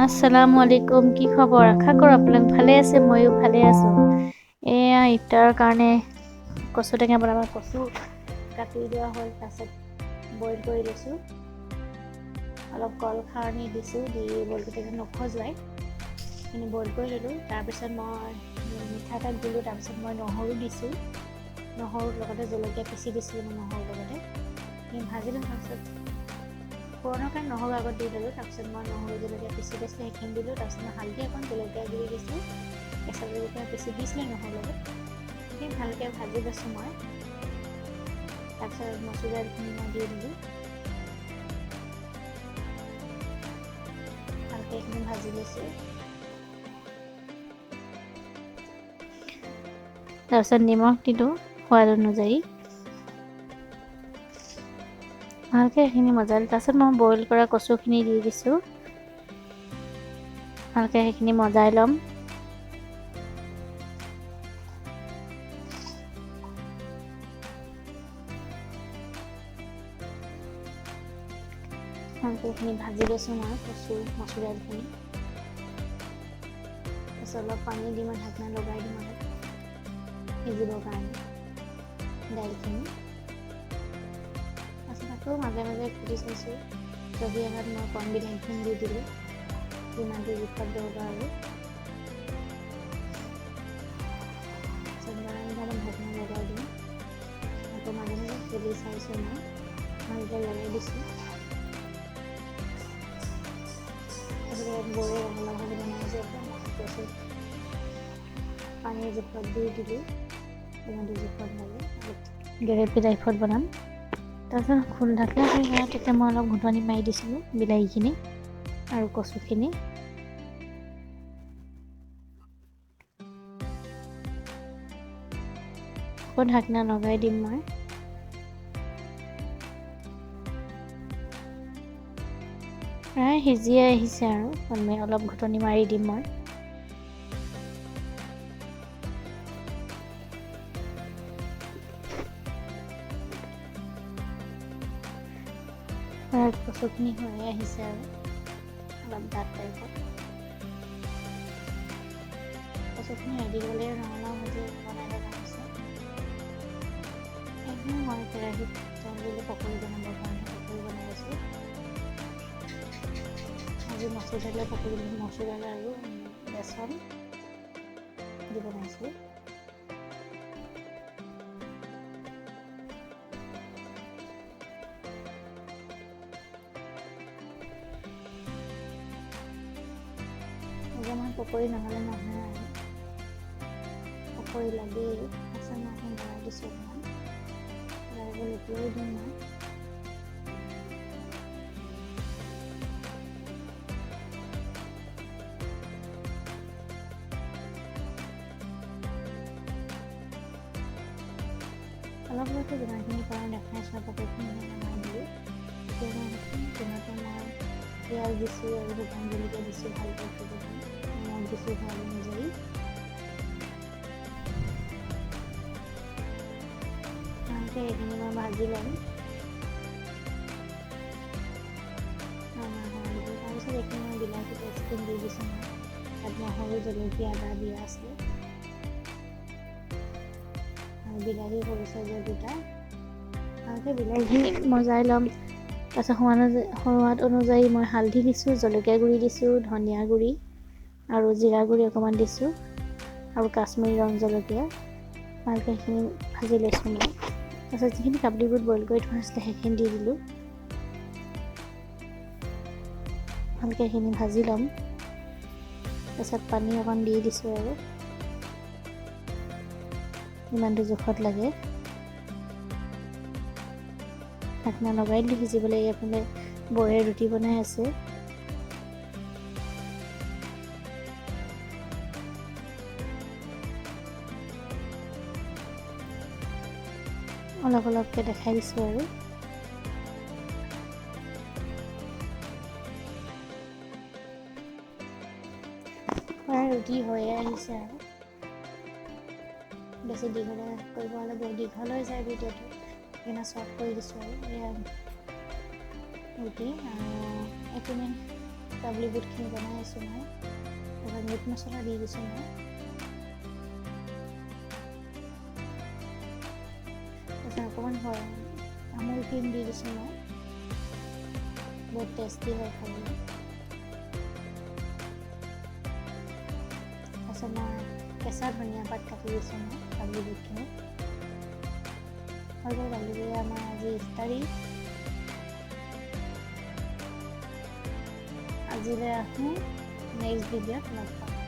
আসসালামু আলাইকুম, কি খবৰ? আশা কৰোঁ আপোনালোক ভালে আছে, ময়ো ভালে আছোঁ। এয়া ইফতাৰৰ কাৰণে কচু টেঙা বনাব, কচু কাটি লোৱা হ'ল, তাৰপিছত বইল কৰি লৈছোঁ। অলপ কল খাৰণি দিছোঁ, দি বইল কৰি নখজুৱাই সেইখিনি বইল কৰি ল'লোঁ। তাৰপিছত মই মিঠাতেল দিলোঁ, তাৰপিছত মই নহৰু দিছোঁ, নহৰুৰ লগতে জলকীয়া পিচি দিছিলোঁ, নহৰুৰ লগতে সেইখিনি ভাজিলোঁ। তাৰপিছত পুৰণা কাৰণে নহৰু আগত দি দিলোঁ, তাৰপিছত মই নহৰু জলকীয়া পিচি দিছিলোঁ সেইখিনি দিলোঁ। তাৰপিছত মই হালধি অকণ জলকীয়া গুড়ি দিছোঁ, কেঁচা জলকীয়া পিচি দিছিলোঁ নহৰুৰ লগত, সেইখিনি ভালকৈ ভাজি লৈছোঁ মই। তাৰপিছত মচুৰ দাইলখিনি মই দি দিলোঁ, ভালকৈ এইখিনি ভাজি লৈছোঁ। তাৰপিছত নিমখ দিলোঁ সোৱাদ অনুযায়ী, ভালকৈ এইখিনি মজালোঁ। তাৰপিছত মই বইল কৰা কচুখিনি দি দিছোঁ, ভালকৈ সেইখিনি মজাই ল'ম। ভালকৈ এইখিনি ভাজি লৈছোঁ মই মচুৰ দাইলখিনি। তাৰপিছত অলপ পানী দি মই ঢাকনা লগাই দিম অলপ সিজিবৰ কাৰণে দাইলখিনি। তাৰপিছত আকৌ মাজে মাজে খুলি চাইছোঁ, যদি এবাৰ মই কণ বিলাহীখিনি দি দিলোঁ, যিমানটো জোখত দৰকাৰ আৰু। তাৰপিছত মই অলপ ঢাকনা লগাই দিম, আকৌ মাজে মাজে খুলি চাইছোঁ, মই ভালকৈ লগাই দিছোঁ। বৌয়ে ৰঙালাও ভাজি বনাইছে, একদম পানীৰ জোখত দি দিলোঁ, যিমানটো জোখত লাগে গ্ৰেভি টাইপত বনাম। তাৰপিছত ঢাকনা তেতিয়া মই অলপ ঘুটনি মাৰি দিছিলোঁ বিলাহীখিনি আৰু কচুখিনি। আকৌ ঢাকনা লগাই দিম মই। প্ৰায় সিজিয়ে আহিছে আৰু অলপ ঘুটনি মাৰি দিম মই। কচুখিনি হৈয়ে আহিছে আৰু অলপ ডাঠ টাইপত। কচুখিনি ৰেডি হ'লে ৰঙালাও ভাজি বনাই লগা হৈছে। এইখিনি মই কেৰাহীত তেল দিলোঁ পকৰি বনাবৰ কাৰণে, পকৰি বনাই আছোঁ। আজি মচুৰ দাইলৰ পকৰি, মচুৰ দাইল আৰু বেচন দি বনাইছোঁ। এতিয়া মই পকৰি নহ'লে নহয় আৰু, পকৰি লাগেই। তাৰপিছত মই এখন বনাই দিছোঁ, অকণমান লুটিয়াই দিম মই। অলপ অলপকৈ যিমানখিনি পাৰোঁ দেখাইছোঁ, পকৰিখিনি নমাই দিলোঁ। এতিয়া মই তেনেকৈ মই পিঁয়াজ দিছোঁ আৰু শুকান জলকীয়া দিছোঁ, ভালকৈ ভাজি নিমখ দিছোঁ সোৱাদ অনুযায়ী। ভালকৈ এইখিনি মই ভাজি ল'ম। তাৰপিছত এইখিনি মই বিলাহী পেষ্টখিনি দি দিছোঁ, মই তাত নহৰু জলকীয়া আদা দিয়া আছিলে আৰু বিলাহী সৰু চাইজৰ দুটা। ভালকৈ বিলাহীখিনি মজাই ল'ম। তাৰপিছত সোৱাদ অনুযায়ী মই হালধি দিছোঁ, জলকীয়া গুড়ি দিছোঁ, ধনিয়া গুড়ি আৰু জিৰা গুড়ি অকণমান দিছোঁ আৰু কাশ্মীৰী ৰং জলকীয়া। ভালকৈ সেইখিনি ভাজি লৈছোঁ মই। তাৰপিছত যিখিনি কাবুলী বুট বইল কৰি থোৱা আছিলে সেইখিনি দি দিলোঁ, ভালকৈ সেইখিনি ভাজি ল'ম। তাৰপিছত পানী অকণ দি দিছোঁ আৰু যিমানটো জোখত লাগে। ঢাকনা লগাই দিলোঁ সিজিবলৈ। এইফালে বৌয়ে ৰুটি বনাই আছে। অলপ অলপকৈ দেখাই দিছোঁ আৰু প্ৰায় ৰুটি হৈয়ে আহিছে আৰু বেছি দীঘলে কৰিব হ'লে বহুত দীঘল হৈ যায় ভিডিঅ'টো, সেইকাৰণে শ্বৰ্ট কৰি দিছোঁ আৰু এয়া ৰুটি। আৰু এইপিনে কাবলি বুটখিনি বনাই আছোঁ মই। তাৰপৰা মিট মছলা দি দিছোঁ মই। তাৰপিছত অকণমান আমুল ক্ৰীম দি দিছোঁ মই। বহুত টেষ্টি হয় খাবলৈ। তাৰপিছত মই কেঁচা ধনিয়া পাত কাটি দিছোঁ মই কাবলি বুটখিনি। হৈ গ'ল কাবলি বুট আমাৰ আজি ইফতাৰী। আজিলৈ আহোঁ, নেক্সট ভিডিঅ'ত লগ পাম।